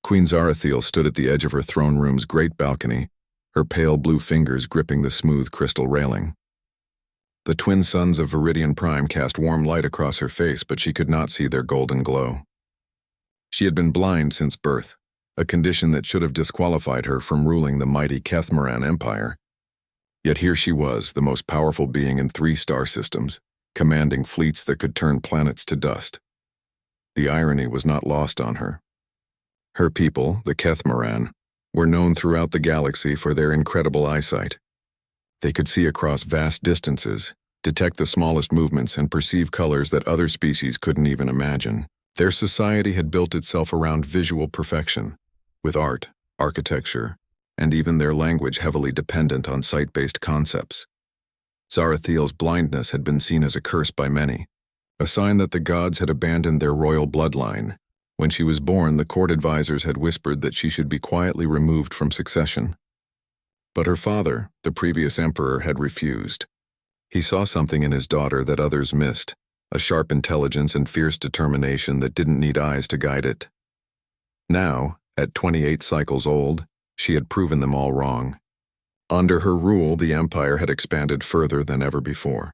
Queen Zarathiel stood at the edge of her throne room's great balcony, her pale blue fingers gripping the smooth crystal railing. The twin suns of Viridian Prime cast warm light across her face, but she could not see their golden glow. She had been blind since birth, a condition that should have disqualified her from ruling the mighty Kethmaran Empire. Yet here she was, the most powerful being in 3 star systems, commanding fleets that could turn planets to dust. The irony was not lost on her. Her people, the Kethmaran, were known throughout the galaxy for their incredible eyesight. They could see across vast distances, detect the smallest movements, and perceive colors that other species couldn't even imagine. Their society had built itself around visual perfection, with art, architecture, and even their language heavily dependent on sight-based concepts. Zarathiel's blindness had been seen as a curse by many, a sign that the gods had abandoned their royal bloodline. When she was born, the court advisors had whispered that she should be quietly removed from succession. But her father, the previous emperor, had refused. He saw something in his daughter that others missed, a sharp intelligence and fierce determination that didn't need eyes to guide it. Now, at 28 cycles old, she had proven them all wrong. Under her rule, the empire had expanded further than ever before.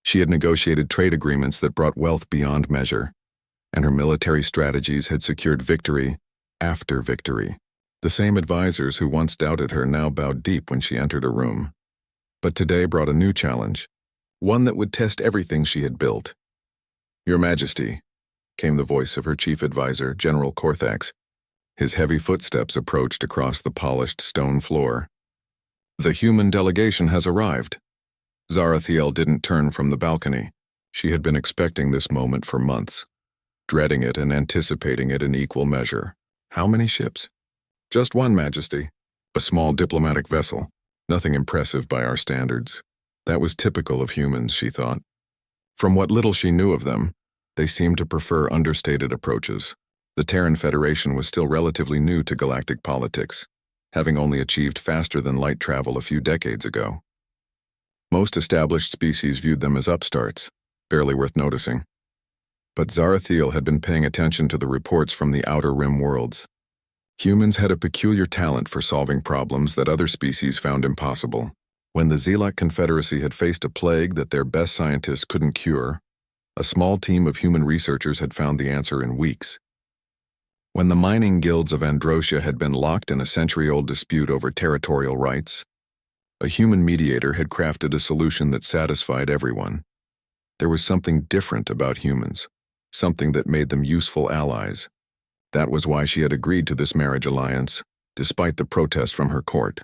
She had negotiated trade agreements that brought wealth beyond measure, and her military strategies had secured victory after victory. The same advisors who once doubted her now bowed deep when she entered a room. But today brought a new challenge, one that would test everything she had built. "Your Majesty," came the voice of her chief advisor, General Korthax. His heavy footsteps approached across the polished stone floor. "The human delegation has arrived." Zarathiel didn't turn from the balcony. She had been expecting this moment for months, dreading it and anticipating it in equal measure. "How many ships?" "Just one, Majesty. A small diplomatic vessel. Nothing impressive by our standards." That was typical of humans, she thought. From what little she knew of them, they seemed to prefer understated approaches. The Terran Federation was still relatively new to galactic politics, having only achieved faster-than-light travel a few decades ago. Most established species viewed them as upstarts, barely worth noticing. But Zarathiel had been paying attention to the reports from the Outer Rim worlds. Humans had a peculiar talent for solving problems that other species found impossible. When the Zelak Confederacy had faced a plague that their best scientists couldn't cure, a small team of human researchers had found the answer in weeks. When the mining guilds of Androsia had been locked in a century-old dispute over territorial rights, a human mediator had crafted a solution that satisfied everyone. There was something different about humans, something that made them useful allies. That was why she had agreed to this marriage alliance, despite the protest from her court.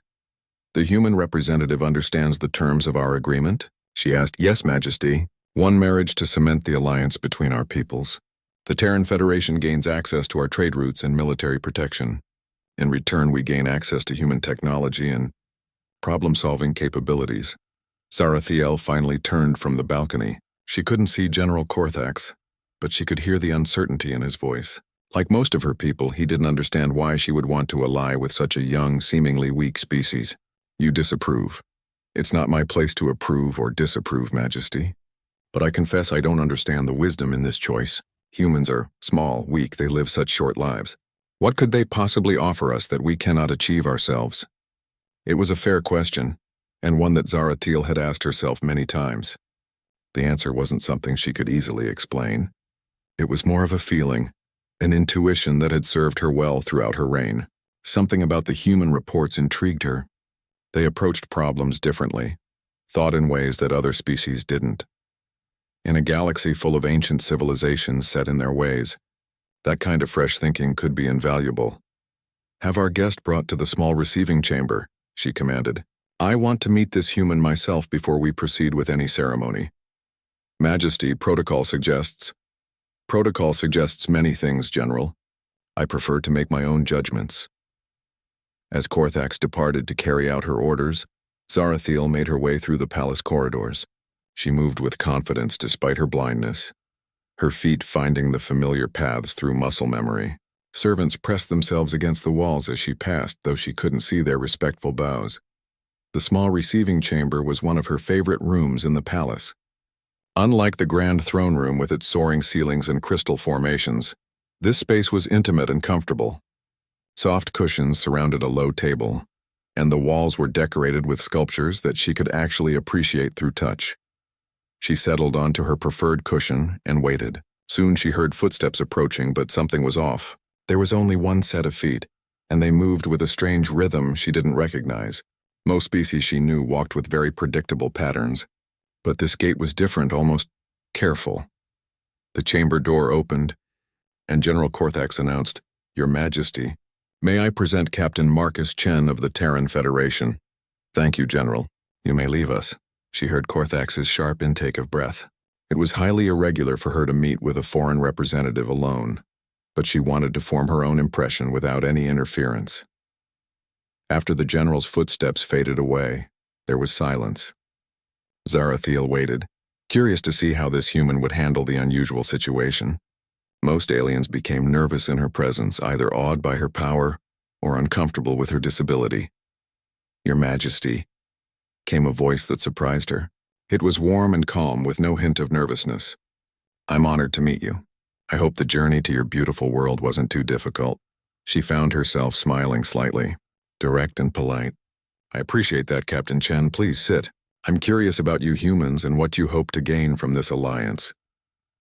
"The human representative understands the terms of our agreement?" she asked. "Yes, Majesty. One marriage to cement the alliance between our peoples. The Terran Federation gains access to our trade routes and military protection. In return, we gain access to human technology and problem-solving capabilities." Zarathiel finally turned from the balcony. She couldn't see General Korthax, but she could hear the uncertainty in his voice. Like most of her people, he didn't understand why she would want to ally with such a young, seemingly weak species. "You disapprove." "It's not my place to approve or disapprove, Majesty. But I confess I don't understand the wisdom in this choice. Humans are small, weak, they live such short lives. What could they possibly offer us that we cannot achieve ourselves?" It was a fair question, and one that Zarathiel had asked herself many times. The answer wasn't something she could easily explain. It was more of a feeling, an intuition that had served her well throughout her reign. Something about the human reports intrigued her. They approached problems differently, thought in ways that other species didn't. In a galaxy full of ancient civilizations set in their ways, that kind of fresh thinking could be invaluable. "Have our guest brought to the small receiving chamber," she commanded. "I want to meet this human myself before we proceed with any ceremony." "Majesty, protocol suggests." "Protocol suggests many things, General. I prefer to make my own judgments." As Korthax departed to carry out her orders, Zarathiel made her way through the palace corridors. She moved with confidence despite her blindness, her feet finding the familiar paths through muscle memory. Servants pressed themselves against the walls as she passed, though she couldn't see their respectful bows. The small receiving chamber was one of her favorite rooms in the palace. Unlike the grand throne room with its soaring ceilings and crystal formations, this space was intimate and comfortable. Soft cushions surrounded a low table, and the walls were decorated with sculptures that she could actually appreciate through touch. She settled onto her preferred cushion and waited. Soon she heard footsteps approaching, but something was off. There was only one set of feet, and they moved with a strange rhythm she didn't recognize. Most species she knew walked with very predictable patterns, but this gait was different, almost careful. The chamber door opened, and General Korthax announced, "Your Majesty, may I present Captain Marcus Chen of the Terran Federation?" "Thank you, General. You may leave us." She heard Korthax's sharp intake of breath. It was highly irregular for her to meet with a foreign representative alone, but she wanted to form her own impression without any interference. After the general's footsteps faded away, there was silence. Zarathiel waited, curious to see how this human would handle the unusual situation. Most aliens became nervous in her presence, either awed by her power or uncomfortable with her disability. "Your Majesty," came a voice that surprised her. It was warm and calm, with no hint of nervousness. "I'm honored to meet you. I hope the journey to your beautiful world wasn't too difficult." She found herself smiling slightly, direct and polite. "I appreciate that, Captain Chen. Please sit. I'm curious about you humans and what you hope to gain from this alliance."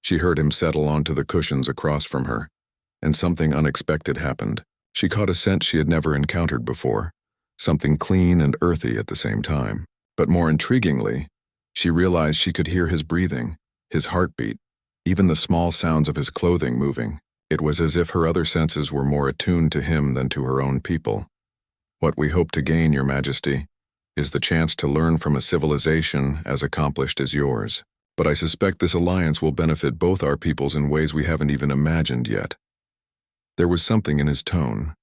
She heard him settle onto the cushions across from her, and something unexpected happened. She caught a scent she had never encountered before, something clean and earthy at the same time. But more intriguingly, she realized she could hear his breathing, his heartbeat, even the small sounds of his clothing moving. It was as if her other senses were more attuned to him than to her own people. "What we hope to gain, Your Majesty, is the chance to learn from a civilization as accomplished as yours. But I suspect this alliance will benefit both our peoples in ways we haven't even imagined yet." There was something in his tone,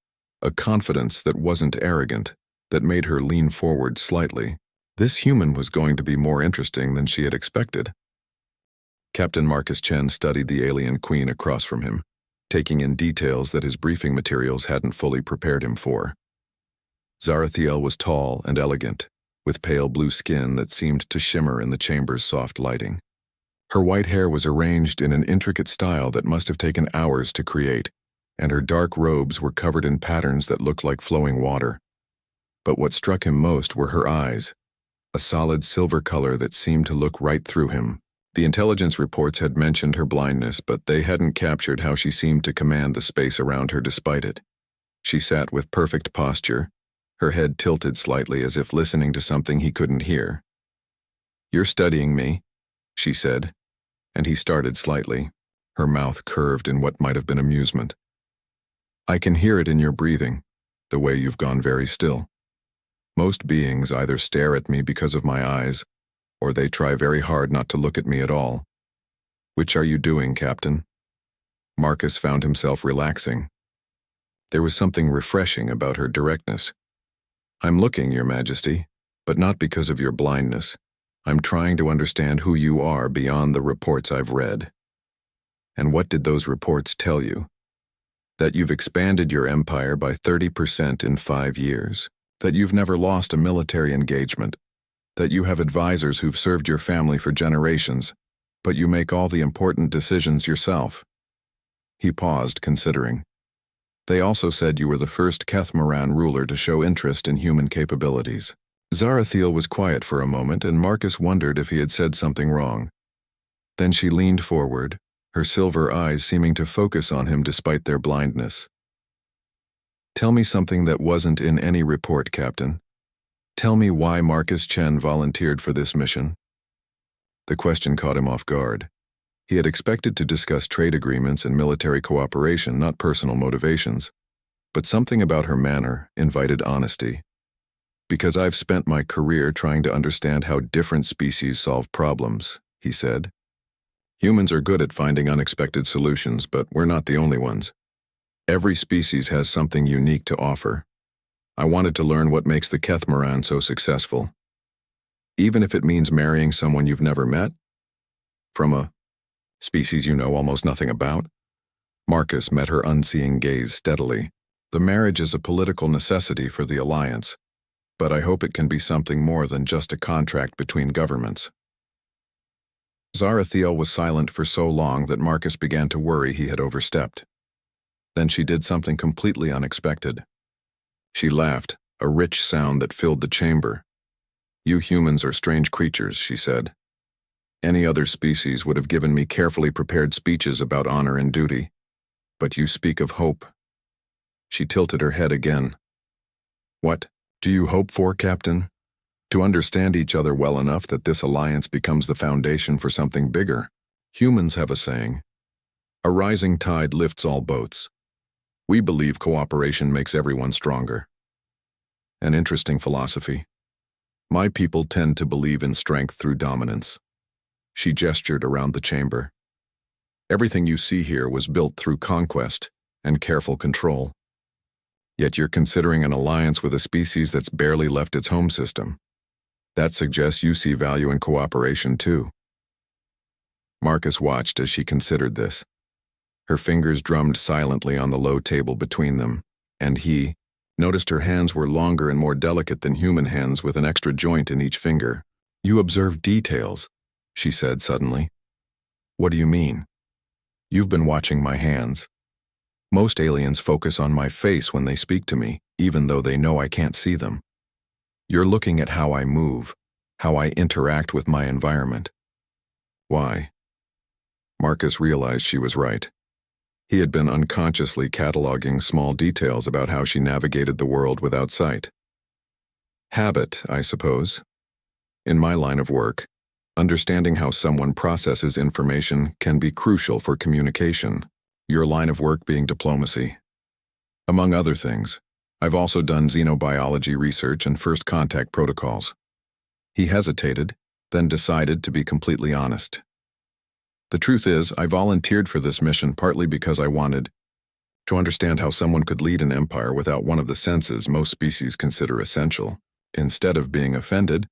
a confidence that wasn't arrogant, that made her lean forward slightly. This human was going to be more interesting than she had expected. Captain Marcus Chen studied the alien queen across from him, taking in details that his briefing materials hadn't fully prepared him for. Zarathiel was tall and elegant, with pale blue skin that seemed to shimmer in the chamber's soft lighting. Her white hair was arranged in an intricate style that must have taken hours to create, and her dark robes were covered in patterns that looked like flowing water. But what struck him most were her eyes, a solid silver color that seemed to look right through him. The intelligence reports had mentioned her blindness, but they hadn't captured how she seemed to command the space around her despite it. She sat with perfect posture, her head tilted slightly as if listening to something he couldn't hear. "You're studying me," she said, and he started slightly, her mouth curved in what might have been amusement. "I can hear it in your breathing, the way you've gone very still. Most beings either stare at me because of my eyes, or they try very hard not to look at me at all. Which are you doing, Captain?" Marcus found himself relaxing. There was something refreshing about her directness. "I'm looking, Your Majesty, but not because of your blindness. I'm trying to understand who you are beyond the reports I've read." "And what did those reports tell you?" "That you've expanded your empire by 30% in 5 years. That you've never lost a military engagement. That you have advisors who've served your family for generations, but you make all the important decisions yourself." He paused, considering. "They also said you were the first Kethmaran ruler to show interest in human capabilities." Zarathiel was quiet for a moment, and Marcus wondered if he had said something wrong. Then she leaned forward, her silver eyes seeming to focus on him despite their blindness. "Tell me something that wasn't in any report, Captain. Tell me why Marcus Chen volunteered for this mission." The question caught him off guard. He had expected to discuss trade agreements and military cooperation, not personal motivations. But something about her manner invited honesty. "Because I've spent my career trying to understand how different species solve problems," he said. "Humans are good at finding unexpected solutions, but we're not the only ones. Every species has something unique to offer. I wanted to learn what makes the Kethmaran so successful. Even if it means marrying someone you've never met? From a species you know almost nothing about?" Marcus met her unseeing gaze steadily. "The marriage is a political necessity for the alliance, but I hope it can be something more than just a contract between governments." Zarathiel was silent for so long that Marcus began to worry he had overstepped. Then she did something completely unexpected. She laughed, a rich sound that filled the chamber. "You humans are strange creatures," she said. "Any other species would have given me carefully prepared speeches about honor and duty. But you speak of hope." She tilted her head again. "What do you hope for, Captain? To understand each other well enough that this alliance becomes the foundation for something bigger. Humans have a saying, 'A rising tide lifts all boats.' We believe cooperation makes everyone stronger." An interesting philosophy. My people tend to believe in strength through dominance. She gestured around the chamber. Everything you see here was built through conquest and careful control. Yet you're considering an alliance with a species that's barely left its home system. That suggests you see value in cooperation too. Marcus watched as she considered this. Her fingers drummed silently on the low table between them, and he noticed her hands were longer and more delicate than human hands with an extra joint in each finger. "You observe details," she said suddenly. "What do you mean?" "You've been watching my hands. Most aliens focus on my face when they speak to me, even though they know I can't see them. You're looking at how I move, how I interact with my environment." "Why?" Marcus realized she was right. He had been unconsciously cataloging small details about how she navigated the world without sight. "Habit, I suppose. In my line of work, understanding how someone processes information can be crucial for communication, your line of work being diplomacy. Among other things, I've also done xenobiology research and first contact protocols." He hesitated, then decided to be completely honest. "The truth is, I volunteered for this mission partly because I wanted to understand how someone could lead an empire without one of the senses most species consider essential." Instead of being offended,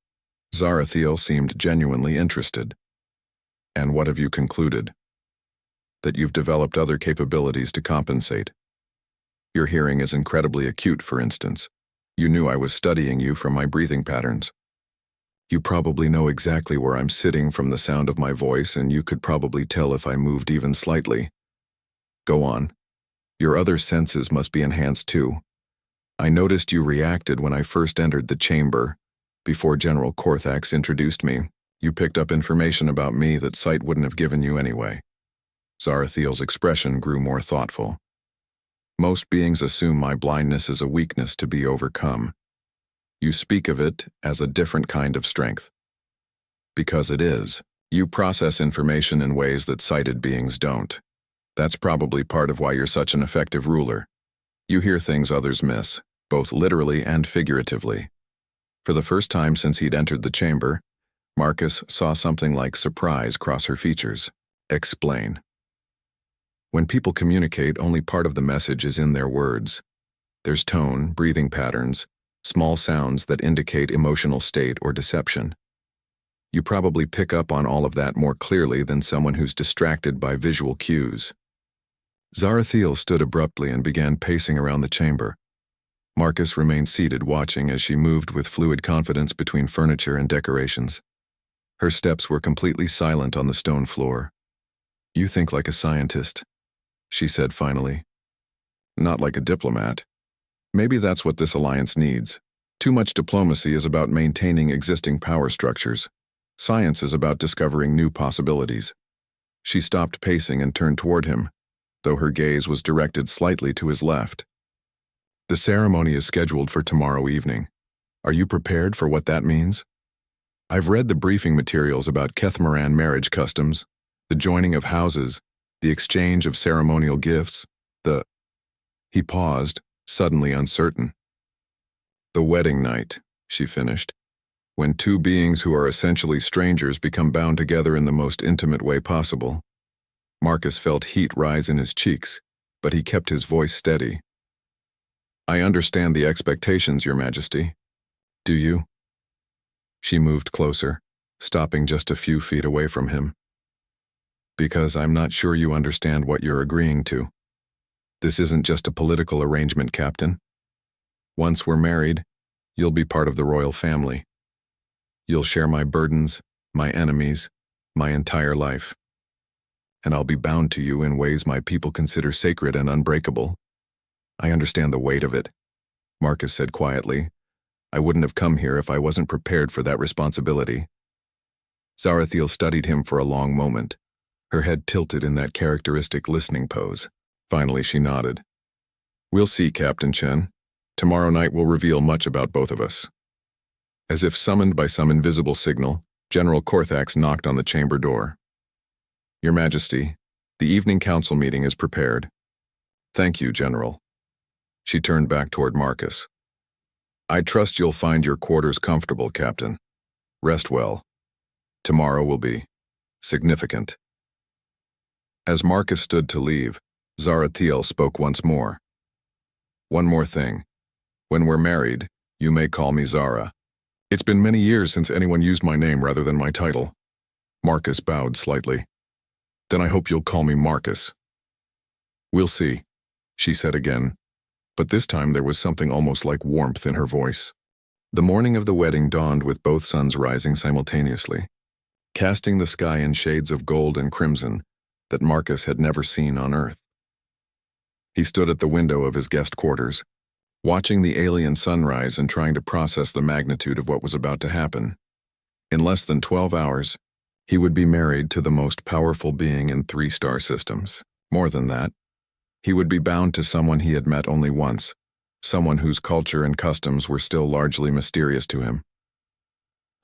Zarathiel seemed genuinely interested. "And what have you concluded?" "That you've developed other capabilities to compensate. Your hearing is incredibly acute, for instance. You knew I was studying you from my breathing patterns. You probably know exactly where I'm sitting from the sound of my voice, and you could probably tell if I moved even slightly. Go on. Your other senses must be enhanced too. I noticed you reacted when I first entered the chamber. Before General Korthax introduced me, you picked up information about me that sight wouldn't have given you anyway." Zarathiel's expression grew more thoughtful. "Most beings assume my blindness is a weakness to be overcome. You speak of it as a different kind of strength. Because it is. You process information in ways that sighted beings don't. That's probably part of why you're such an effective ruler. You hear things others miss, both literally and figuratively." For the first time since he'd entered the chamber, Marcus saw something like surprise cross her features. "Explain." "When people communicate, only part of the message is in their words. There's tone, breathing patterns, small sounds that indicate emotional state or deception. You probably pick up on all of that more clearly than someone who's distracted by visual cues." Zarathiel stood abruptly and began pacing around the chamber. Marcus remained seated watching as she moved with fluid confidence between furniture and decorations. Her steps were completely silent on the stone floor. "You think like a scientist," she said finally. "Not like a diplomat. Maybe that's what this alliance needs. Too much diplomacy is about maintaining existing power structures. Science is about discovering new possibilities." She stopped pacing and turned toward him, though her gaze was directed slightly to his left. "The ceremony is scheduled for tomorrow evening. Are you prepared for what that means? I've read the briefing materials about Kethmaran marriage customs, the joining of houses, the exchange of ceremonial gifts, the—" He paused, suddenly uncertain. "The wedding night," she finished. "When two beings who are essentially strangers become bound together in the most intimate way possible." Marcus felt heat rise in his cheeks, but he kept his voice steady. "I understand the expectations, Your Majesty. Do you?" She moved closer, stopping just a few feet away from him. "Because I'm not sure you understand what you're agreeing to. This isn't just a political arrangement, Captain. Once we're married, you'll be part of the royal family. You'll share my burdens, my enemies, my entire life." and I'll be bound to you in ways my people consider sacred and unbreakable. I understand the weight of it, Marcus said quietly. I wouldn't have come here if I wasn't prepared for that responsibility. Zarathiel studied him for a long moment, her head tilted in that characteristic listening pose. Finally, she nodded. We'll see, Captain Chen. Tomorrow night will reveal much about both of us. As if summoned by some invisible signal, General Korthax knocked on the chamber door. Your Majesty, the evening council meeting is prepared. Thank you, General. She turned back toward Marcus. I trust you'll find your quarters comfortable, Captain. Rest well. Tomorrow will be significant. As Marcus stood to leave, Zarathiel spoke once more. One more thing. When we're married, you may call me Zara. It's been many years since anyone used my name rather than my title. Marcus bowed slightly. Then I hope you'll call me Marcus. We'll see, she said again, but this time there was something almost like warmth in her voice. The morning of the wedding dawned with both suns rising simultaneously, casting the sky in shades of gold and crimson that Marcus had never seen on Earth. He stood at the window of his guest quarters, watching the alien sunrise and trying to process the magnitude of what was about to happen. In less than 12 hours, he would be married to the most powerful being in 3-star systems. More than that, he would be bound to someone he had met only once, someone whose culture and customs were still largely mysterious to him.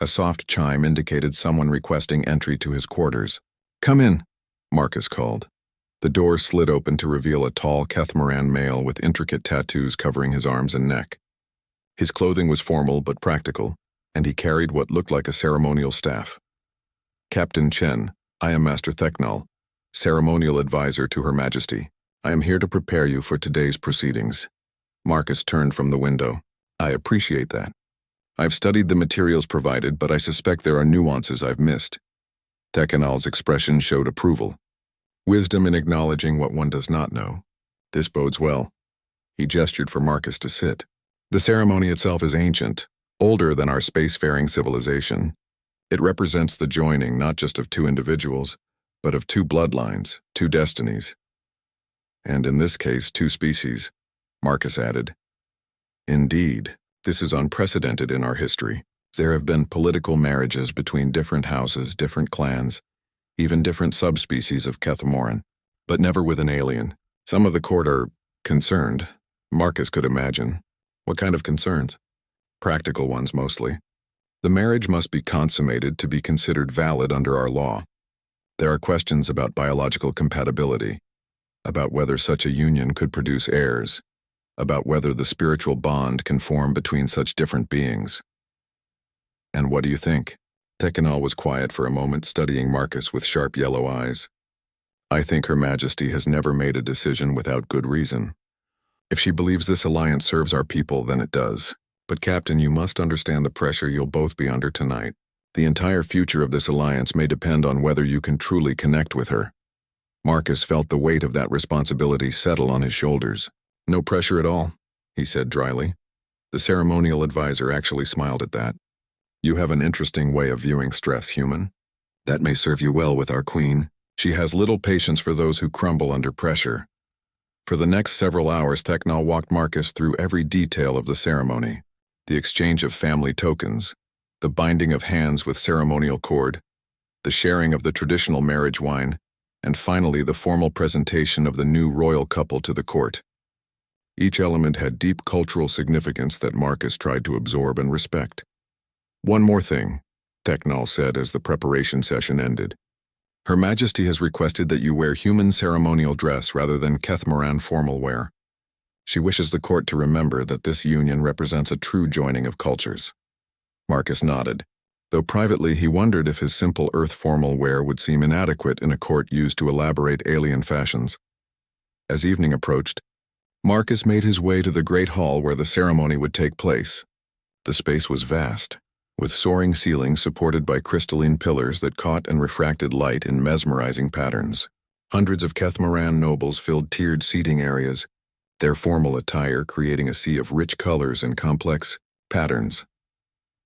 A soft chime indicated someone requesting entry to his quarters. Come in, Marcus called. The door slid open to reveal a tall Kethmoran male with intricate tattoos covering his arms and neck. His clothing was formal but practical, and he carried what looked like a ceremonial staff. Captain Chen, I am Master Theknal, ceremonial advisor to Her Majesty. I am here to prepare you for today's proceedings. Marcus turned from the window. I appreciate that. I've studied the materials provided, but I suspect there are nuances I've missed. Theknal's expression showed approval. Wisdom in acknowledging what one does not know. This bodes well. He gestured for Marcus to sit. The ceremony itself is ancient, older than our spacefaring civilization. It represents the joining not just of 2 individuals, but of 2 bloodlines, 2 destinies. And in this case, 2 species, Marcus added. Indeed, this is unprecedented in our history. There have been political marriages between different houses, different clans, even different subspecies of Kethmoran, but never with an alien. Some of the court are concerned. Marcus could imagine. What kind of concerns? Practical ones, mostly. The marriage must be consummated to be considered valid under our law. There are questions about biological compatibility, about whether such a union could produce heirs, about whether the spiritual bond can form between such different beings. And what do you think? Theknal was quiet for a moment, studying Marcus with sharp yellow eyes. I think Her Majesty has never made a decision without good reason. If she believes this alliance serves our people, then it does. But Captain, you must understand the pressure you'll both be under tonight. The entire future of this alliance may depend on whether you can truly connect with her. Marcus felt the weight of that responsibility settle on his shoulders. No pressure at all, he said dryly. The ceremonial advisor actually smiled at that. You have an interesting way of viewing stress, human. That may serve you well with our queen. She has little patience for those who crumble under pressure. For the next several hours, Theknal walked Marcus through every detail of the ceremony. The exchange of family tokens, the binding of hands with ceremonial cord, the sharing of the traditional marriage wine, and finally the formal presentation of the new royal couple to the court. Each element had deep cultural significance that Marcus tried to absorb and respect. One more thing, Theknal said as the preparation session ended. Her Majesty has requested that you wear human ceremonial dress rather than Kethmoran formal wear. She wishes the court to remember that this union represents a true joining of cultures. Marcus nodded, though privately he wondered if his simple earth formal wear would seem inadequate in a court used to elaborate alien fashions. As evening approached, Marcus made his way to the great hall where the ceremony would take place. The space was vast, with soaring ceilings supported by crystalline pillars that caught and refracted light in mesmerizing patterns. Hundreds of Kethmoran nobles filled tiered seating areas, their formal attire creating a sea of rich colors and complex patterns.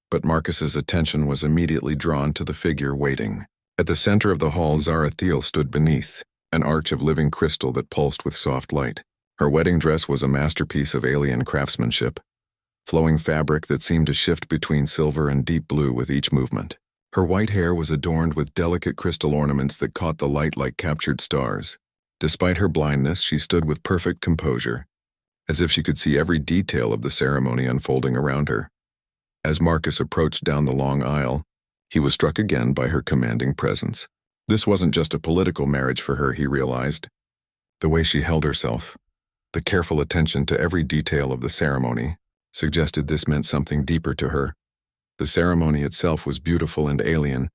But Marcus's attention was immediately drawn to the figure waiting. At the center of the hall, Zarathiel stood beneath, an arch of living crystal that pulsed with soft light. Her wedding dress was a masterpiece of alien craftsmanship, flowing fabric that seemed to shift between silver and deep blue with each movement. Her white hair was adorned with delicate crystal ornaments that caught the light like captured stars. Despite her blindness, she stood with perfect composure, as if she could see every detail of the ceremony unfolding around her. As Marcus approached down the long aisle, he was struck again by her commanding presence. This wasn't just a political marriage for her, he realized. The way she held herself, the careful attention to every detail of the ceremony, suggested this meant something deeper to her. The ceremony itself was beautiful and alien,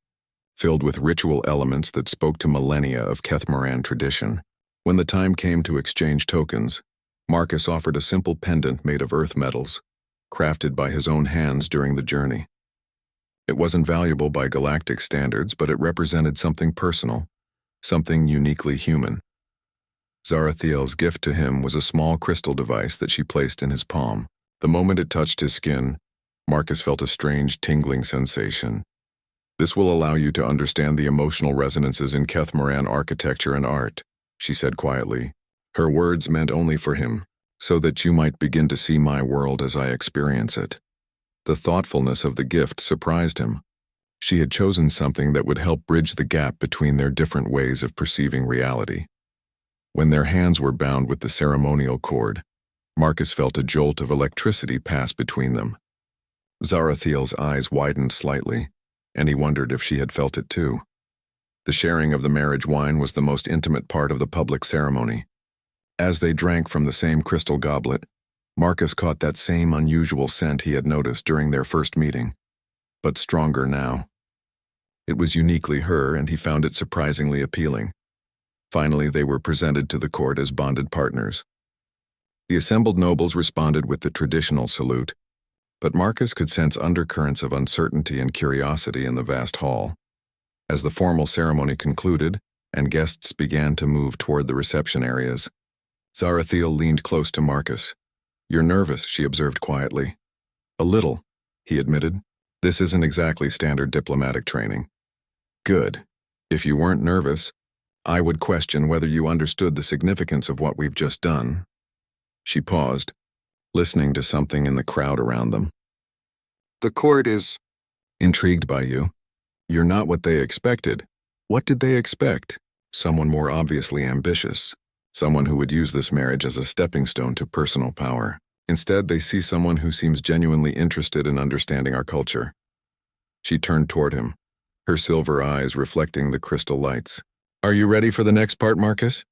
filled with ritual elements that spoke to millennia of Kethmaran tradition. When the time came to exchange tokens, Marcus offered a simple pendant made of earth metals, crafted by his own hands during the journey. It wasn't valuable by galactic standards, but it represented something personal, something uniquely human. Zarathiel's gift to him was a small crystal device that she placed in his palm. The moment it touched his skin, Marcus felt a strange, tingling sensation. This will allow you to understand the emotional resonances in Kethmaran architecture and art, she said quietly. Her words meant only for him, so that you might begin to see my world as I experience it. The thoughtfulness of the gift surprised him. She had chosen something that would help bridge the gap between their different ways of perceiving reality. When their hands were bound with the ceremonial cord, Marcus felt a jolt of electricity pass between them. Zarathiel's eyes widened slightly, and he wondered if she had felt it too. The sharing of the marriage wine was the most intimate part of the public ceremony. As they drank from the same crystal goblet, Marcus caught that same unusual scent he had noticed during their first meeting, but stronger now. It was uniquely her, and he found it surprisingly appealing. Finally, they were presented to the court as bonded partners. The assembled nobles responded with the traditional salute, but Marcus could sense undercurrents of uncertainty and curiosity in the vast hall. As the formal ceremony concluded and guests began to move toward the reception areas, Zarathiel leaned close to Marcus. "You're nervous," she observed quietly. "A little," he admitted. "This isn't exactly standard diplomatic training." "Good. If you weren't nervous, I would question whether you understood the significance of what we've just done." She paused, listening to something in the crowd around them. "The court is intrigued by you. You're not what they expected." What did they expect? Someone more obviously ambitious. Someone who would use this marriage as a stepping stone to personal power. Instead, they see someone who seems genuinely interested in understanding our culture. She turned toward him, her silver eyes reflecting the crystal lights. "Are you ready for the next part, Marcus?"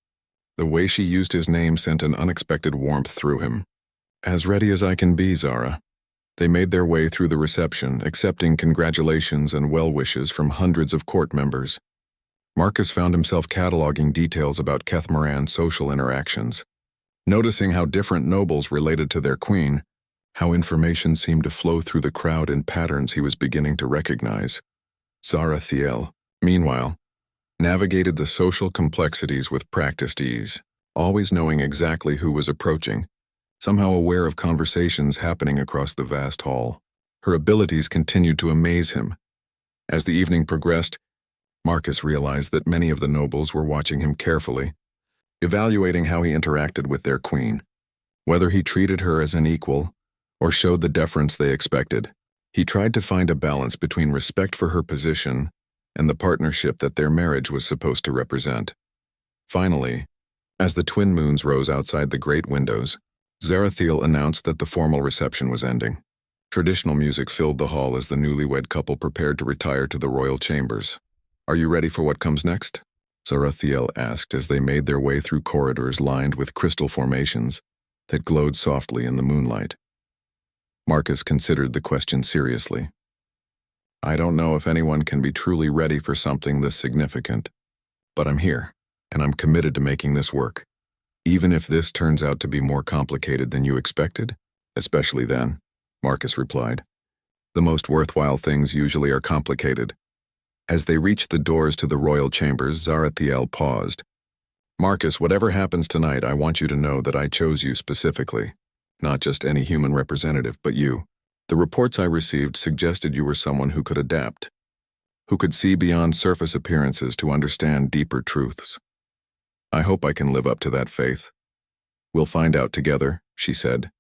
The way she used his name sent an unexpected warmth through him. "As ready as I can be, Zara." They made their way through the reception, accepting congratulations and well wishes from hundreds of court members. Marcus found himself cataloging details about Kethmaran's social interactions, noticing how different nobles related to their queen, how information seemed to flow through the crowd in patterns he was beginning to recognize. Zarathiel, meanwhile, navigated the social complexities with practiced ease, always knowing exactly who was approaching, somehow aware of conversations happening across the vast hall. Her abilities continued to amaze him. As the evening progressed, Marcus realized that many of the nobles were watching him carefully, evaluating how he interacted with their queen, whether he treated her as an equal or showed the deference they expected. He tried to find a balance between respect for her position and the partnership that their marriage was supposed to represent. Finally, as the twin moons rose outside the great windows, Zarathiel announced that the formal reception was ending. Traditional music filled the hall as the newlywed couple prepared to retire to the royal chambers. "Are you ready for what comes next?" Zarathiel asked as they made their way through corridors lined with crystal formations that glowed softly in the moonlight. Marcus considered the question seriously. "I don't know if anyone can be truly ready for something this significant, but I'm here, and I'm committed to making this work. Even if this turns out to be more complicated than you expected, especially then," Marcus replied. "The most worthwhile things usually are complicated." As they reached the doors to the royal chambers, Zarathiel paused. "Marcus, whatever happens tonight, I want you to know that I chose you specifically. Not just any human representative, but you. The reports I received suggested you were someone who could adapt. who could see beyond surface appearances to understand deeper truths. I hope I can live up to that faith. We'll find out together, she said,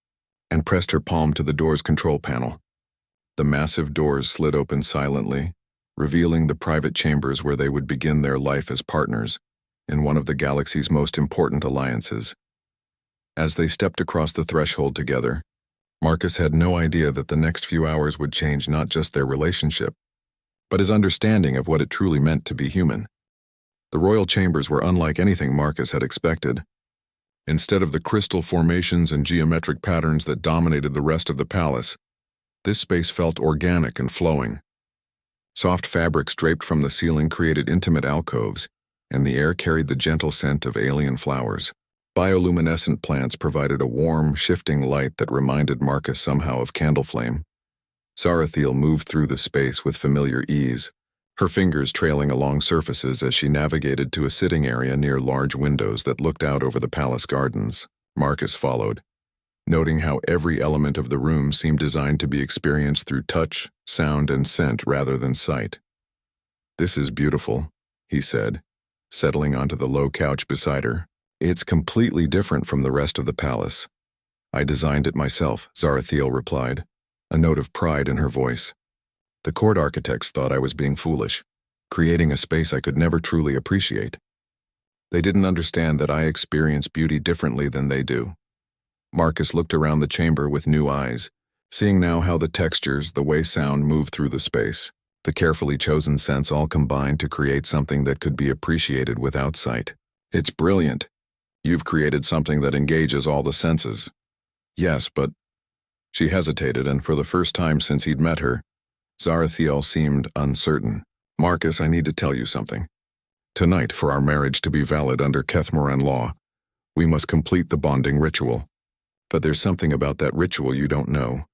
and pressed her palm to the door's control panel. The massive doors slid open silently, revealing the private chambers where they would begin their life as partners in one of the galaxy's most important alliances. As they stepped across the threshold together, Marcus had no idea that the next few hours would change not just their relationship, but his understanding of what it truly meant to be human. The royal chambers were unlike anything Marcus had expected. Instead of the crystal formations and geometric patterns that dominated the rest of the palace, this space felt organic and flowing. Soft fabrics draped from the ceiling created intimate alcoves, and the air carried the gentle scent of alien flowers. Bioluminescent plants provided a warm, shifting light that reminded Marcus somehow of candle flame. Zarathiel moved through the space with familiar ease, her fingers trailing along surfaces as she navigated to a sitting area near large windows that looked out over the palace gardens. Marcus followed, noting how every element of the room seemed designed to be experienced through touch, sound, and scent rather than sight. "This is beautiful," he said, settling onto the low couch beside her. "It's completely different from the rest of the palace." "I designed it myself," Zarathiel replied, a note of pride in her voice. "The court architects thought I was being foolish, creating a space I could never truly appreciate. They didn't understand that I experience beauty differently than they do." Marcus looked around the chamber with new eyes, seeing now how the textures, the way sound moved through the space, the carefully chosen scents all combined to create something that could be appreciated without sight. "It's brilliant. You've created something that engages all the senses." "Yes, but—" She hesitated, and for the first time since he'd met her, Zarathiel seemed uncertain. "Marcus, I need to tell you something. Tonight, for our marriage to be valid under Kethmoran law, we must complete the bonding ritual. But there's something about that ritual you don't know."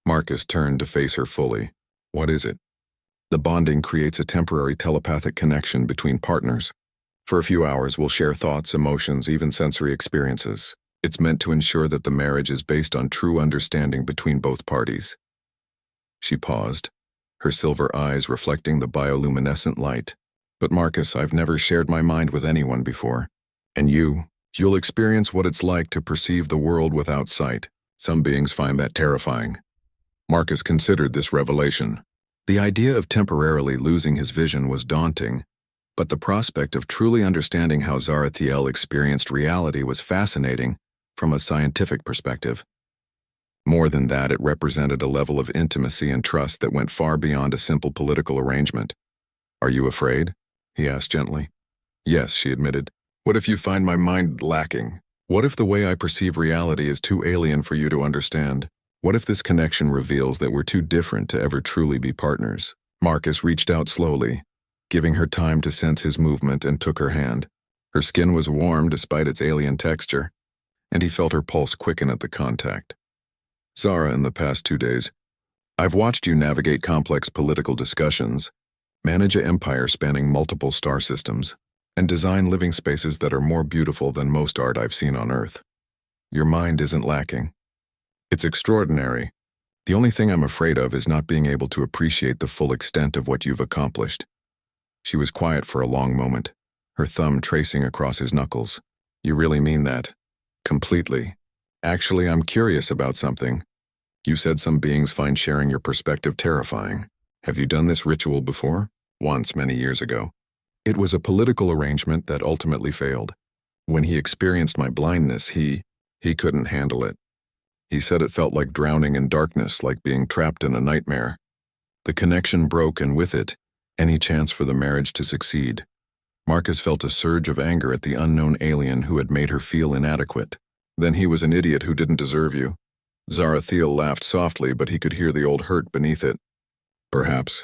Marcus turned to face her fully. "What is it?" "The bonding creates a temporary telepathic connection between partners. For a few hours, we'll share thoughts, emotions, even sensory experiences. It's meant to ensure that the marriage is based on true understanding between both parties." She paused, her silver eyes reflecting the bioluminescent light. "But Marcus, I've never shared my mind with anyone before. And you'll experience what it's like to perceive the world without sight. Some beings find that terrifying." Marcus considered this revelation. The idea of temporarily losing his vision was daunting, but the prospect of truly understanding how Zarathiel experienced reality was fascinating from a scientific perspective. More than that, it represented a level of intimacy and trust that went far beyond a simple political arrangement. "Are you afraid?" he asked gently. "Yes," she admitted. "What if you find my mind lacking? What if the way I perceive reality is too alien for you to understand? What if this connection reveals that we're too different to ever truly be partners?" Marcus reached out slowly, giving her time to sense his movement, and took her hand. Her skin was warm despite its alien texture, and he felt her pulse quicken at the contact. "Zara, in the past 2 days, I've watched you navigate complex political discussions, manage an empire spanning multiple star systems, and design living spaces that are more beautiful than most art I've seen on Earth. Your mind isn't lacking. It's extraordinary. The only thing I'm afraid of is not being able to appreciate the full extent of what you've accomplished." She was quiet for a long moment, her thumb tracing across his knuckles. "You really mean that?" "Completely. Actually, I'm curious about something. You said some beings find sharing your perspective terrifying. Have you done this ritual before?" "Once, many years ago. It was a political arrangement that ultimately failed. When he experienced my blindness, he couldn't handle it. He said it felt like drowning in darkness, like being trapped in a nightmare. The connection broke, and with it, any chance for the marriage to succeed." Marcus felt a surge of anger at the unknown alien who had made her feel inadequate. "Then he was an idiot who didn't deserve you." Zarathiel laughed softly, but he could hear the old hurt beneath it. "Perhaps.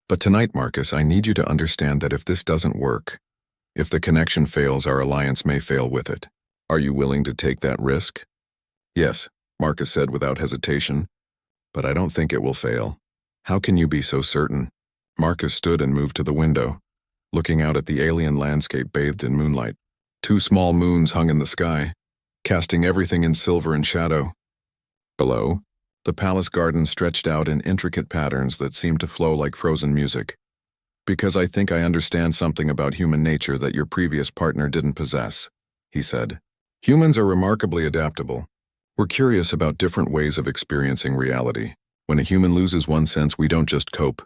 But tonight, Marcus, I need you to understand that if this doesn't work, if the connection fails, our alliance may fail with it. Are you willing to take that risk?" "Yes," Marcus said without hesitation, "but I don't think it will fail." "How can you be so certain?" Marcus stood and moved to the window, looking out at the alien landscape bathed in moonlight. 2 small moons hung in the sky, casting everything in silver and shadow. Below, the palace garden stretched out in intricate patterns that seemed to flow like frozen music. Because I think I understand something about human nature that your previous partner didn't possess, he said. Humans are remarkably adaptable. We're curious about different ways of experiencing reality. When a human loses one sense, we don't just cope.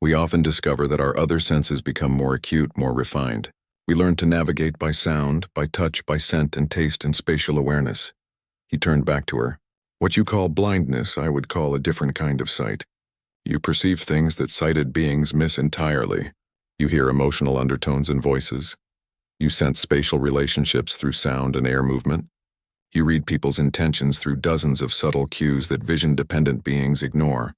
We often discover that our other senses become more acute, more refined. We learn to navigate by sound, by touch, by scent and taste and spatial awareness. He turned back to her. What you call blindness, I would call a different kind of sight. You perceive things that sighted beings miss entirely. You hear emotional undertones in voices. You sense spatial relationships through sound and air movement. You read people's intentions through dozens of subtle cues that vision-dependent beings ignore.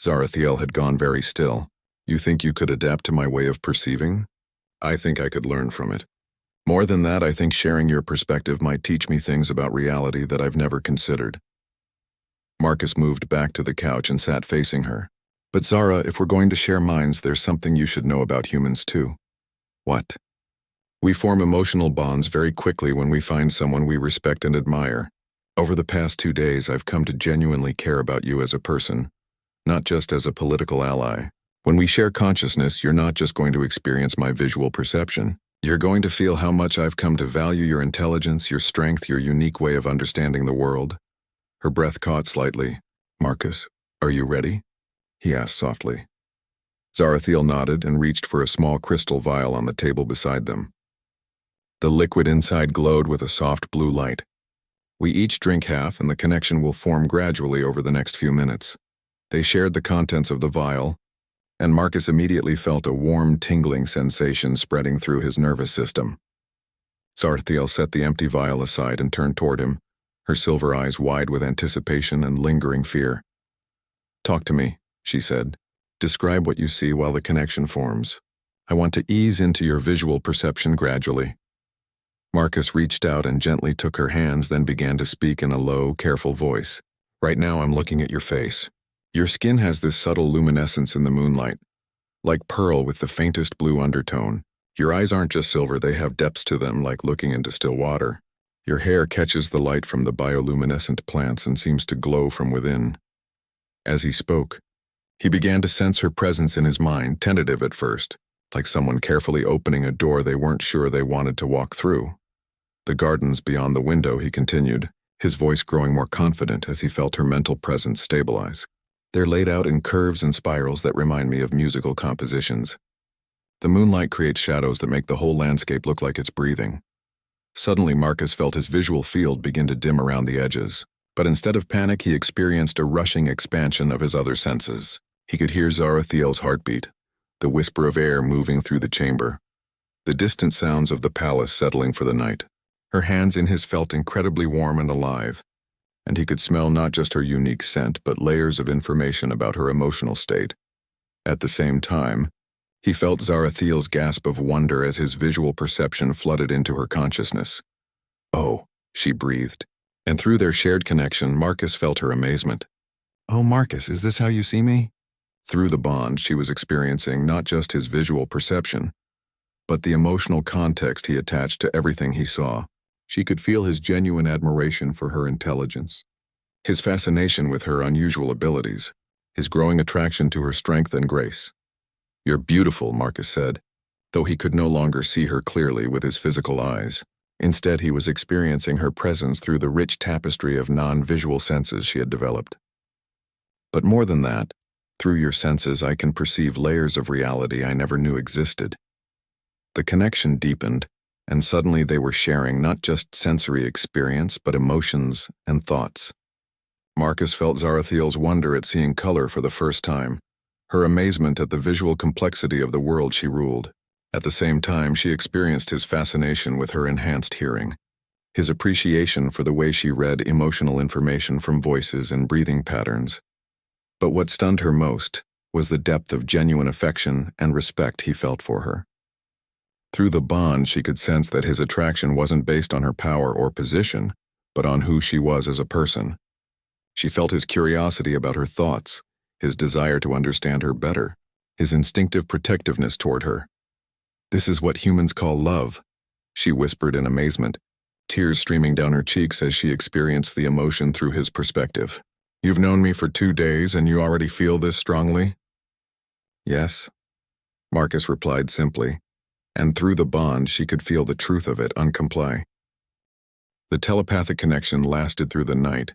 Zarathiel had gone very still. You think you could adapt to my way of perceiving? I think I could learn from it. More than that, I think sharing your perspective might teach me things about reality that I've never considered. Marcus moved back to the couch and sat facing her. But Zara, if we're going to share minds, there's something you should know about humans too. What? We form emotional bonds very quickly when we find someone we respect and admire. Over the past 2 days, I've come to genuinely care about you as a person, not just as a political ally. When we share consciousness, you're not just going to experience my visual perception. You're going to feel how much I've come to value your intelligence, your strength, your unique way of understanding the world. Her breath caught slightly. Marcus, are you ready? He asked softly. Zarathiel nodded and reached for a small crystal vial on the table beside them. The liquid inside glowed with a soft blue light. We each drink half and the connection will form gradually over the next few minutes. They shared the contents of the vial, and Marcus immediately felt a warm, tingling sensation spreading through his nervous system. Zarathiel set the empty vial aside and turned toward him, her silver eyes wide with anticipation and lingering fear. Talk to me, she said. Describe what you see while the connection forms. I want to ease into your visual perception gradually. Marcus reached out and gently took her hands, then began to speak in a low, careful voice. Right now I'm looking at your face. Your skin has this subtle luminescence in the moonlight, like pearl with the faintest blue undertone. Your eyes aren't just silver, they have depths to them, like looking into still water. Your hair catches the light from the bioluminescent plants and seems to glow from within. As he spoke, he began to sense her presence in his mind, tentative at first, like someone carefully opening a door they weren't sure they wanted to walk through. The gardens beyond the window, he continued, his voice growing more confident as he felt her mental presence stabilize. They're laid out in curves and spirals that remind me of musical compositions. The moonlight creates shadows that make the whole landscape look like it's breathing. Suddenly, Marcus felt his visual field begin to dim around the edges, but instead of panic, he experienced a rushing expansion of his other senses. He could hear Zarathiel's heartbeat, the whisper of air moving through the chamber, the distant sounds of the palace settling for the night. Her hands in his felt incredibly warm and alive, and he could smell not just her unique scent, but layers of information about her emotional state. At the same time, he felt Zarathiel's gasp of wonder as his visual perception flooded into her consciousness. Oh, she breathed, and through their shared connection, Marcus felt her amazement. Oh, Marcus, is this how you see me? Through the bond, she was experiencing not just his visual perception, but the emotional context he attached to everything he saw. She could feel his genuine admiration for her intelligence, his fascination with her unusual abilities, his growing attraction to her strength and grace. You're beautiful, Marcus said, though he could no longer see her clearly with his physical eyes. Instead, he was experiencing her presence through the rich tapestry of non-visual senses she had developed. But more than that, through your senses I can perceive layers of reality I never knew existed. The connection deepened, and suddenly they were sharing not just sensory experience, but emotions and thoughts. Marcus felt Zarathiel's wonder at seeing color for the first time, her amazement at the visual complexity of the world she ruled. At the same time, she experienced his fascination with her enhanced hearing, his appreciation for the way she read emotional information from voices and breathing patterns. But what stunned her most was the depth of genuine affection and respect he felt for her. Through the bond, she could sense that his attraction wasn't based on her power or position, but on who she was as a person. She felt his curiosity about her thoughts, his desire to understand her better, his instinctive protectiveness toward her. This is what humans call love, she whispered in amazement, tears streaming down her cheeks as she experienced the emotion through his perspective. You've known me for 2 days and you already feel this strongly? Yes. Marcus replied simply, and through the bond she could feel the truth of it uncomply. The telepathic connection lasted through the night,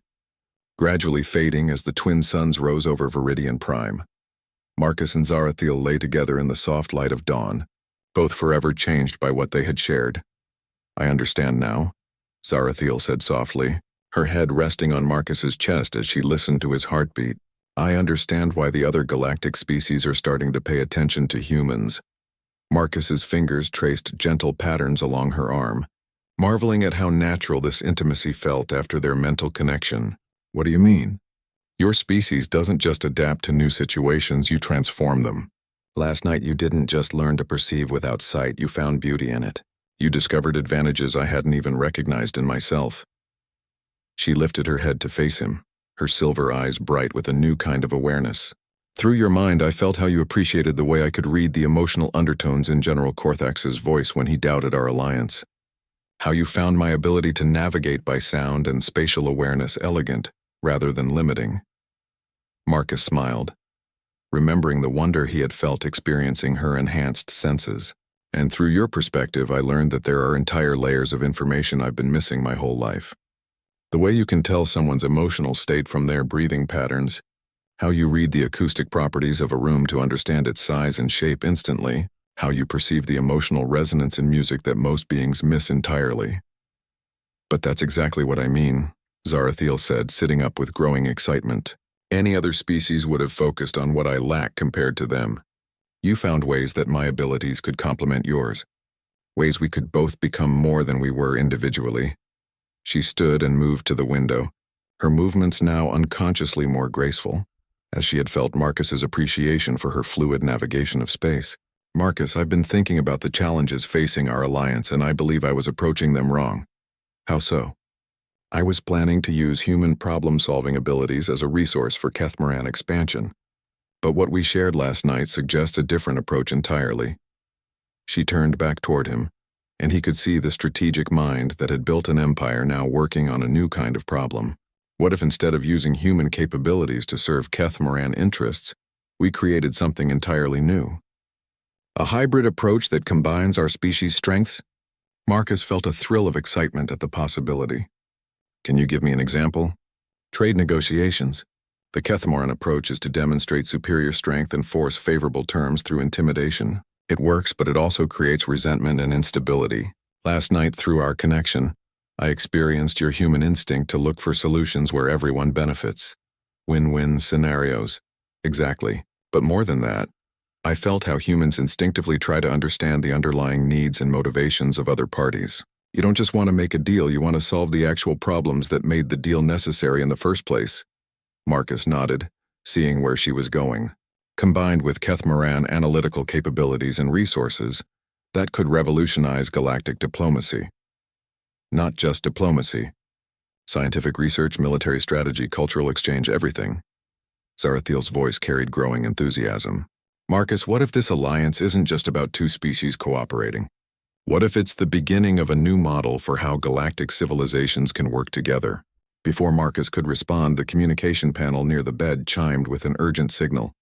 gradually fading as the twin suns rose over Viridian Prime. Marcus and Zarathiel lay together in the soft light of dawn, both forever changed by what they had shared. "I understand now," Zarathiel said softly, her head resting on Marcus's chest as she listened to his heartbeat. "I understand why the other galactic species are starting to pay attention to humans." Marcus's fingers traced gentle patterns along her arm, marveling at how natural this intimacy felt after their mental connection. "What do you mean?" "Your species doesn't just adapt to new situations, you transform them. Last night you didn't just learn to perceive without sight, you found beauty in it. You discovered advantages I hadn't even recognized in myself." She lifted her head to face him, her silver eyes bright with a new kind of awareness. "Through your mind I felt how you appreciated the way I could read the emotional undertones in General Korthax's voice when he doubted our alliance. How you found my ability to navigate by sound and spatial awareness elegant, rather than limiting." Marcus smiled, remembering the wonder he had felt experiencing her enhanced senses. "And through your perspective I learned that there are entire layers of information I've been missing my whole life. The way you can tell someone's emotional state from their breathing patterns, how you read the acoustic properties of a room to understand its size and shape instantly, how you perceive the emotional resonance in music that most beings miss entirely." "But that's exactly what I mean," Zarathiel said, sitting up with growing excitement. "Any other species would have focused on what I lack compared to them. You found ways that my abilities could complement yours, ways we could both become more than we were individually." She stood and moved to the window, her movements now unconsciously more graceful, as she had felt Marcus's appreciation for her fluid navigation of space. "Marcus, I've been thinking about the challenges facing our alliance, and I believe I was approaching them wrong." "How so?" "I was planning to use human problem-solving abilities as a resource for Kethmoran expansion, but what we shared last night suggests a different approach entirely." She turned back toward him, and he could see the strategic mind that had built an empire now working on a new kind of problem. What if instead of using human capabilities to serve Kethmoran interests, we created something entirely new? "A hybrid approach that combines our species' strengths?" Marcus felt a thrill of excitement at the possibility. "Can you give me an example?" "Trade negotiations. The Kethmoran approach is to demonstrate superior strength and force favorable terms through intimidation. It works, but it also creates resentment and instability. Last night, through our connection, I experienced your human instinct to look for solutions where everyone benefits. Win-win scenarios." "Exactly. But more than that, I felt how humans instinctively try to understand the underlying needs and motivations of other parties. You don't just want to make a deal, you want to solve the actual problems that made the deal necessary in the first place." Marcus nodded, seeing where she was going. Combined with Kethmoran analytical capabilities and resources, that could revolutionize galactic diplomacy. Not just diplomacy. Scientific research, military strategy, cultural exchange, everything. Zarathiel's voice carried growing enthusiasm. "Marcus, what if this alliance isn't just about two species cooperating? What if it's the beginning of a new model for how galactic civilizations can work together?" Before Marcus could respond, the communication panel near the bed chimed with an urgent signal.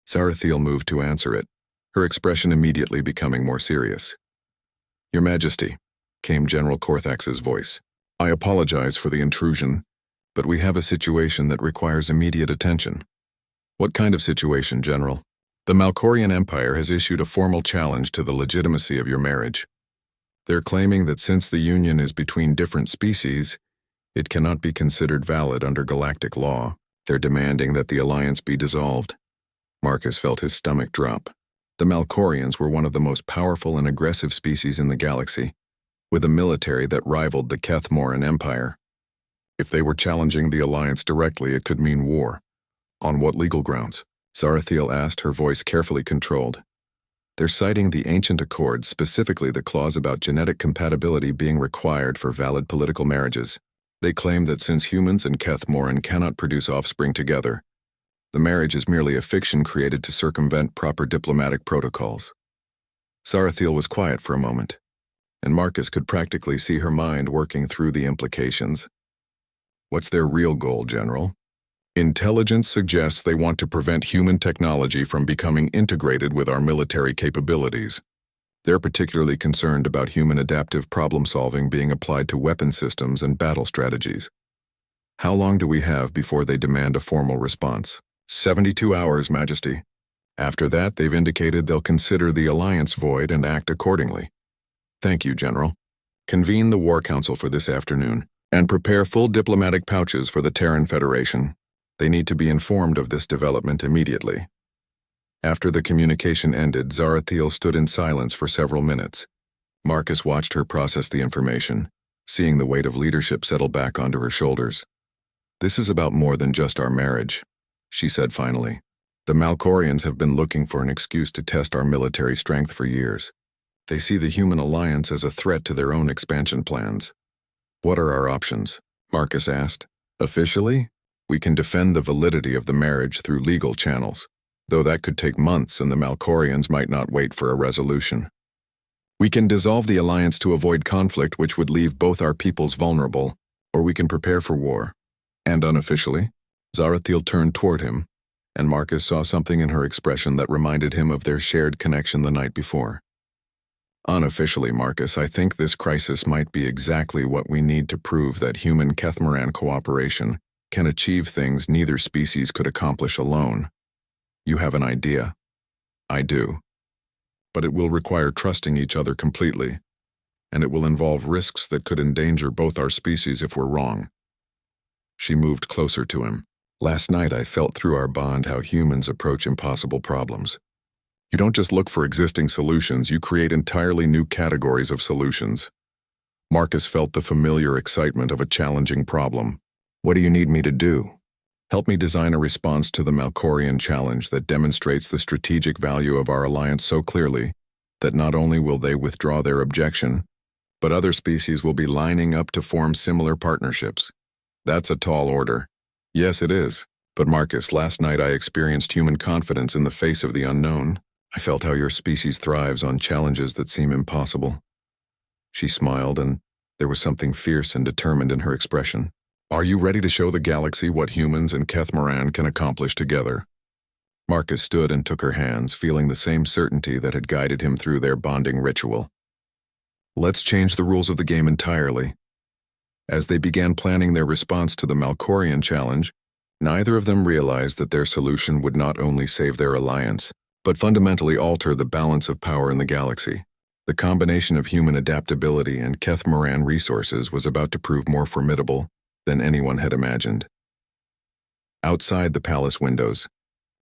Zarathiel moved to answer it, her expression immediately becoming more serious. "Your Majesty," came General Korthax's voice. "I apologize for the intrusion, but we have a situation that requires immediate attention." "What kind of situation, General?" "The Malkorian Empire has issued a formal challenge to the legitimacy of your marriage. They're claiming that since the union is between different species, it cannot be considered valid under galactic law. They're demanding that the alliance be dissolved." Marcus felt his stomach drop. The Malkorians were one of the most powerful and aggressive species in the galaxy, with a military that rivaled the Kethmoran Empire. If they were challenging the alliance directly, it could mean war. "On what legal grounds?" Zarathiel asked, her voice carefully controlled. "They're citing the ancient accords, specifically the clause about genetic compatibility being required for valid political marriages. They claim that since humans and Kethmoran cannot produce offspring together, the marriage is merely a fiction created to circumvent proper diplomatic protocols." Zarathiel was quiet for a moment, and Marcus could practically see her mind working through the implications. "What's their real goal, General?" Intelligence suggests they want to prevent human technology from becoming integrated with our military capabilities. They're particularly concerned about human adaptive problem-solving being applied to weapon systems and battle strategies. How long do we have before they demand a formal response? 72 hours, Majesty. After that, they've indicated they'll consider the alliance void and act accordingly. Thank you, General. Convene the War Council for this afternoon, and prepare full diplomatic pouches for the Terran Federation. They need to be informed of this development immediately. After the communication ended, Zarathiel stood in silence for several minutes. Marcus watched her process the information, seeing the weight of leadership settle back onto her shoulders. This is about more than just our marriage, she said finally. The Malkorians have been looking for an excuse to test our military strength for years. They see the human alliance as a threat to their own expansion plans. What are our options? Marcus asked. Officially, we can defend the validity of the marriage through legal channels, though that could take months and the Malkorians might not wait for a resolution. We can dissolve the alliance to avoid conflict, which would leave both our peoples vulnerable, or we can prepare for war. And unofficially, Zarathiel turned toward him, and Marcus saw something in her expression that reminded him of their shared connection the night before. Unofficially, Marcus, I think this crisis might be exactly what we need to prove that human Kethmoran cooperation can achieve things neither species could accomplish alone. You have an idea. I do. But it will require trusting each other completely, and it will involve risks that could endanger both our species if we're wrong. She moved closer to him. Last night I felt through our bond how humans approach impossible problems. You don't just look for existing solutions, you create entirely new categories of solutions. Marcus felt the familiar excitement of a challenging problem. What do you need me to do? Help me design a response to the Malkorian challenge that demonstrates the strategic value of our alliance so clearly that not only will they withdraw their objection, but other species will be lining up to form similar partnerships. That's a tall order. Yes, it is. But Marcus, last night I experienced human confidence in the face of the unknown. I felt how your species thrives on challenges that seem impossible. She smiled, and there was something fierce and determined in her expression. Are you ready to show the galaxy what humans and Kethmoran can accomplish together? Marcus stood and took her hands, feeling the same certainty that had guided him through their bonding ritual. Let's change the rules of the game entirely. As they began planning their response to the Malkorian challenge, neither of them realized that their solution would not only save their alliance, but fundamentally alter the balance of power in the galaxy. The combination of human adaptability and Kethmoran resources was about to prove more formidable than anyone had imagined. Outside the palace windows,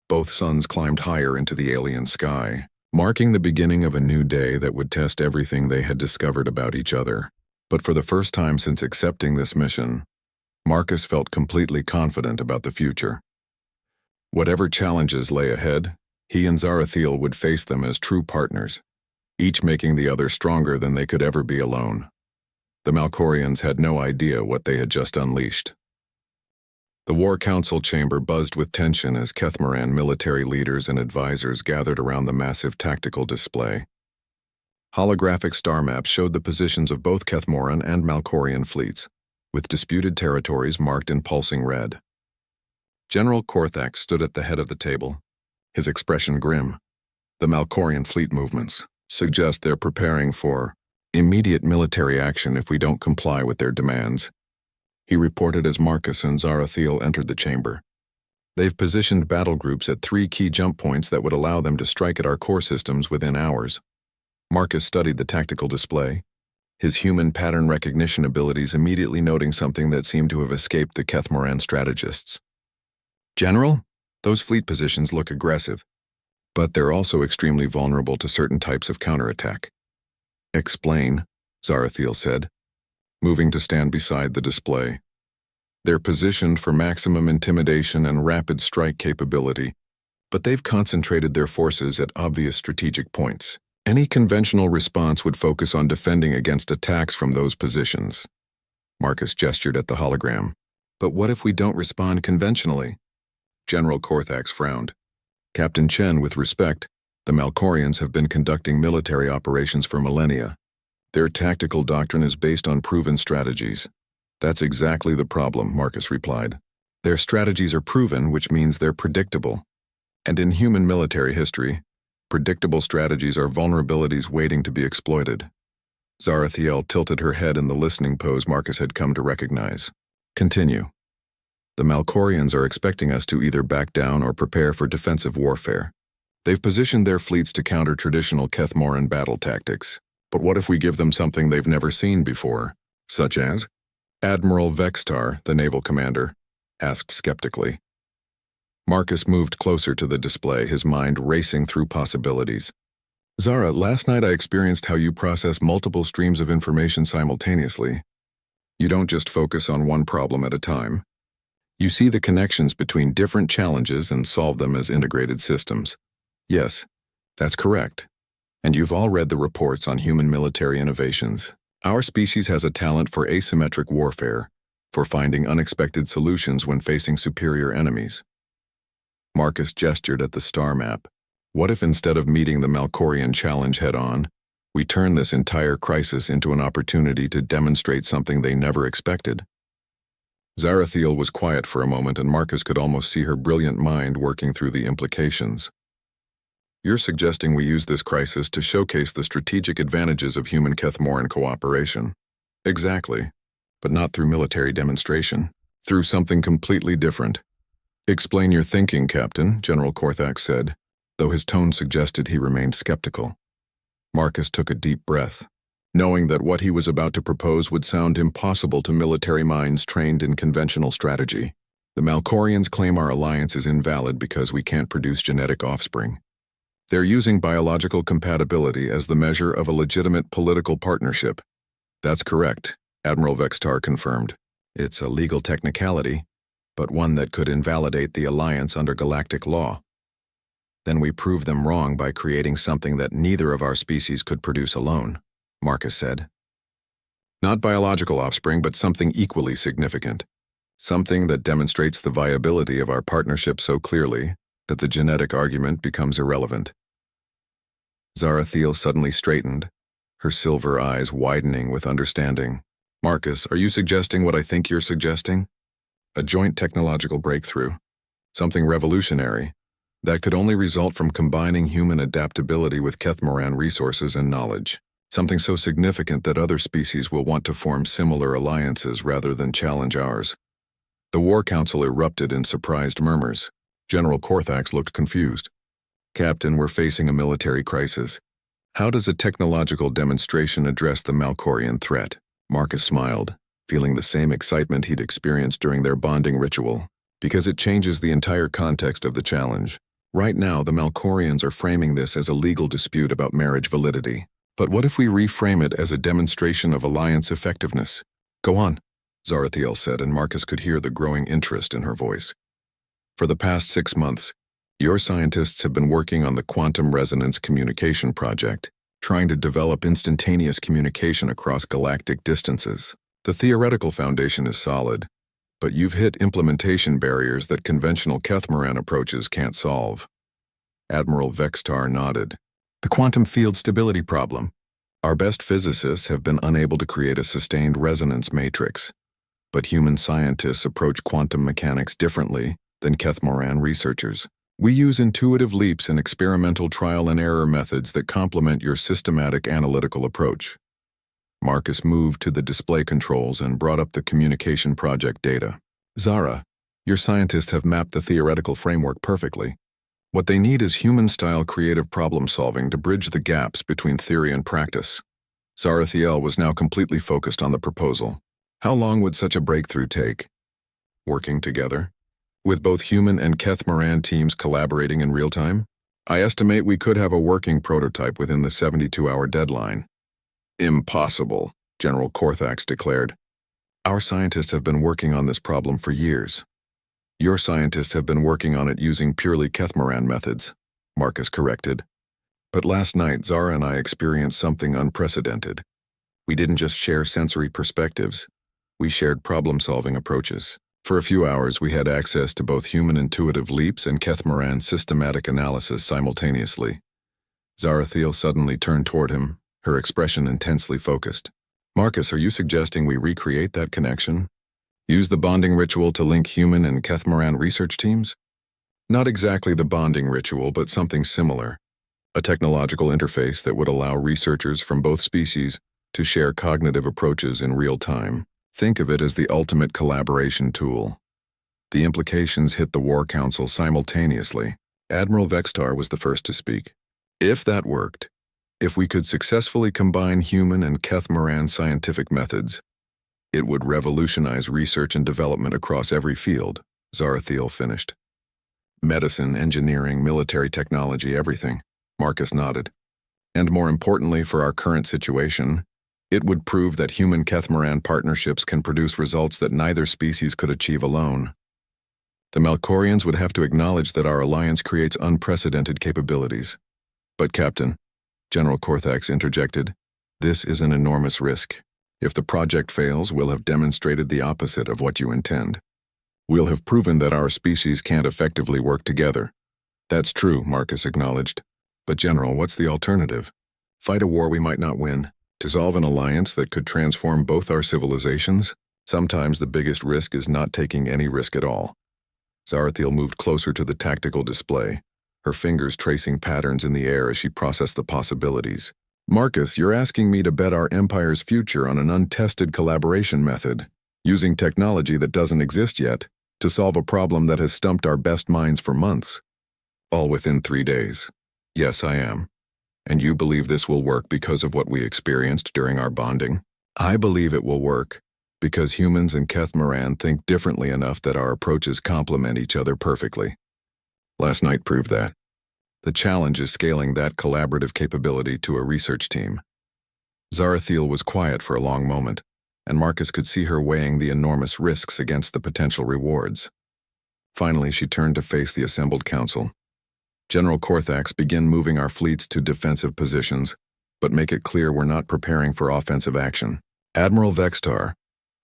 both suns climbed higher into the alien sky, marking the beginning of a new day that would test everything they had discovered about each other. But for the first time since accepting this mission, Marcus felt completely confident about the future. Whatever challenges lay ahead, he and Zarathiel would face them as true partners, each making the other stronger than they could ever be alone. The Malkorians had no idea what they had just unleashed. The War Council chamber buzzed with tension as Kethmoran military leaders and advisors gathered around the massive tactical display. Holographic star maps showed the positions of both Kethmoran and Malkorian fleets, with disputed territories marked in pulsing red. General Korthak stood at the head of the table, his expression grim. The Malkorian fleet movements suggest they're preparing for immediate military action if we don't comply with their demands, he reported as Marcus and Zarathiel entered the chamber. They've positioned battle groups at 3 key jump points that would allow them to strike at our core systems within hours. Marcus studied the tactical display, his human pattern recognition abilities immediately noting something that seemed to have escaped the Kethmoran strategists. General, those fleet positions look aggressive, but they're also extremely vulnerable to certain types of counterattack. Explain, Zarathiel said, moving to stand beside the display. They're positioned for maximum intimidation and rapid strike capability, but they've concentrated their forces at obvious strategic points. Any conventional response would focus on defending against attacks from those positions. Marcus gestured at the hologram. But what if we don't respond conventionally? General Korthax frowned. Captain Chen, with respect, the Malkorians have been conducting military operations for millennia. Their tactical doctrine is based on proven strategies. That's exactly the problem, Marcus replied. Their strategies are proven, which means they're predictable. And in human military history, predictable strategies are vulnerabilities waiting to be exploited. Zarathiel tilted her head in the listening pose Marcus had come to recognize. Continue. The Malkorians are expecting us to either back down or prepare for defensive warfare. They've positioned their fleets to counter traditional Kethmoran battle tactics. But what if we give them something they've never seen before? Such as? Admiral Vextar, the naval commander, asked skeptically. Marcus moved closer to the display, his mind racing through possibilities. Zara, last night I experienced how you process multiple streams of information simultaneously. You don't just focus on one problem at a time. You see the connections between different challenges and solve them as integrated systems. Yes, that's correct. And you've all read the reports on human military innovations. Our species has a talent for asymmetric warfare, for finding unexpected solutions when facing superior enemies. Marcus gestured at the star map. What if instead of meeting the Malkorian challenge head-on, we turn this entire crisis into an opportunity to demonstrate something they never expected? Zarathiel was quiet for a moment, and Marcus could almost see her brilliant mind working through the implications. You're suggesting we use this crisis to showcase the strategic advantages of human Kethmoran cooperation. Exactly, but not through military demonstration, through something completely different. Explain your thinking, Captain, General Korthax said, though his tone suggested he remained skeptical. Marcus took a deep breath, knowing that what he was about to propose would sound impossible to military minds trained in conventional strategy. The Malkorians claim our alliance is invalid because we can't produce genetic offspring. They're using biological compatibility as the measure of a legitimate political partnership. That's correct, Admiral Vextar confirmed. It's a legal technicality, but one that could invalidate the alliance under galactic law. Then we prove them wrong by creating something that neither of our species could produce alone, Marcus said. Not biological offspring, but something equally significant. Something that demonstrates the viability of our partnership so clearly that the genetic argument becomes irrelevant. Zarathiel suddenly straightened, her silver eyes widening with understanding. Marcus, are you suggesting what I think you're suggesting? A joint technological breakthrough. Something revolutionary. That could only result from combining human adaptability with Kethmoran resources and knowledge. Something so significant that other species will want to form similar alliances rather than challenge ours. The War Council erupted in surprised murmurs. General Korthax looked confused. Captain, we're facing a military crisis. How does a technological demonstration address the Malkorian threat? Marcus smiled, feeling the same excitement he'd experienced during their bonding ritual, because it changes the entire context of the challenge. Right now, the Malkorians are framing this as a legal dispute about marriage validity. But what if we reframe it as a demonstration of alliance effectiveness? Go on, Zarathiel said, and Marcus could hear the growing interest in her voice. For the past 6 months, your scientists have been working on the Quantum Resonance Communication Project, trying to develop instantaneous communication across galactic distances. The theoretical foundation is solid, but you've hit implementation barriers that conventional Kethmoran approaches can't solve. Admiral Vextar nodded. The quantum field stability problem. Our best physicists have been unable to create a sustained resonance matrix, but human scientists approach quantum mechanics differently than Kethmoran researchers. We use intuitive leaps and experimental trial and error methods that complement your systematic analytical approach. Marcus moved to the display controls and brought up the communication project data. Zara, your scientists have mapped the theoretical framework perfectly. What they need is human-style creative problem-solving to bridge the gaps between theory and practice. Zarathiel was now completely focused on the proposal. How long would such a breakthrough take? Working together? With both human and Kethmoran teams collaborating in real time? I estimate we could have a working prototype within the 72-hour deadline. Impossible, General Korthax declared. Our scientists have been working on this problem for years. Your scientists have been working on it using purely Kethmoran methods, Marcus corrected. But last night, Zara and I experienced something unprecedented. We didn't just share sensory perspectives, we shared problem-solving approaches. For a few hours, we had access to both human intuitive leaps and Kethmoran systematic analysis simultaneously. Zarathiel suddenly turned toward him, her expression intensely focused. Marcus, are you suggesting we recreate that connection? Use the bonding ritual to link human and Kethmaran research teams? Not exactly the bonding ritual, but something similar. A technological interface that would allow researchers from both species to share cognitive approaches in real time. Think of it as the ultimate collaboration tool. The implications hit the War Council simultaneously. Admiral Vextar was the first to speak. If that worked, if we could successfully combine human and Kethmaran scientific methods, it would revolutionize research and development across every field, Zarathiel finished. Medicine, engineering, military technology, everything. Marcus nodded. And more importantly for our current situation, it would prove that human Kethmaran partnerships can produce results that neither species could achieve alone. The Malkorians would have to acknowledge that our alliance creates unprecedented capabilities. But Captain, General Korthax interjected, this is an enormous risk. If the project fails, we'll have demonstrated the opposite of what you intend. We'll have proven that our species can't effectively work together. That's true, Marcus acknowledged. But General, what's the alternative? Fight a war we might not win? Dissolve an alliance that could transform both our civilizations? Sometimes the biggest risk is not taking any risk at all. Zarathiel moved closer to the tactical display, her fingers tracing patterns in the air as she processed the possibilities. Marcus, you're asking me to bet our empire's future on an untested collaboration method, using technology that doesn't exist yet, to solve a problem that has stumped our best minds for months. All within 3 days. Yes, I am. And you believe this will work because of what we experienced during our bonding? I believe it will work because humans and Kethmaran think differently enough that our approaches complement each other perfectly. Last night proved that. The challenge is scaling that collaborative capability to a research team. Zarathiel was quiet for a long moment, and Marcus could see her weighing the enormous risks against the potential rewards. Finally, she turned to face the assembled council. General Korthax, begin moving our fleets to defensive positions, but make it clear we're not preparing for offensive action. Admiral Vextar,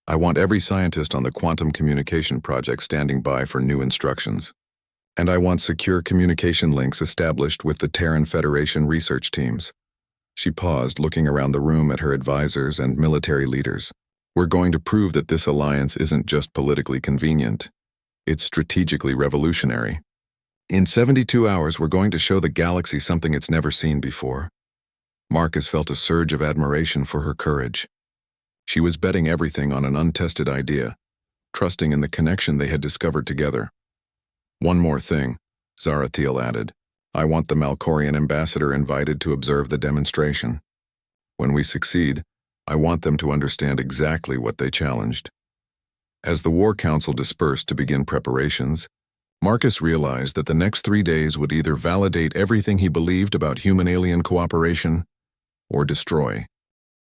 I want every scientist on the quantum communication project standing by for new instructions. And I want secure communication links established with the Terran Federation research teams. She paused, looking around the room at her advisors and military leaders. We're going to prove that this alliance isn't just politically convenient. It's strategically revolutionary. In 72 hours, we're going to show the galaxy something it's never seen before. Marcus felt a surge of admiration for her courage. She was betting everything on an untested idea, trusting in the connection they had discovered together. One more thing, Zarathiel added. I want the Malkorian ambassador invited to observe the demonstration. When we succeed, I want them to understand exactly what they challenged. As the War Council dispersed to begin preparations, Marcus realized that the next 3 days would either validate everything he believed about human-alien cooperation or destroy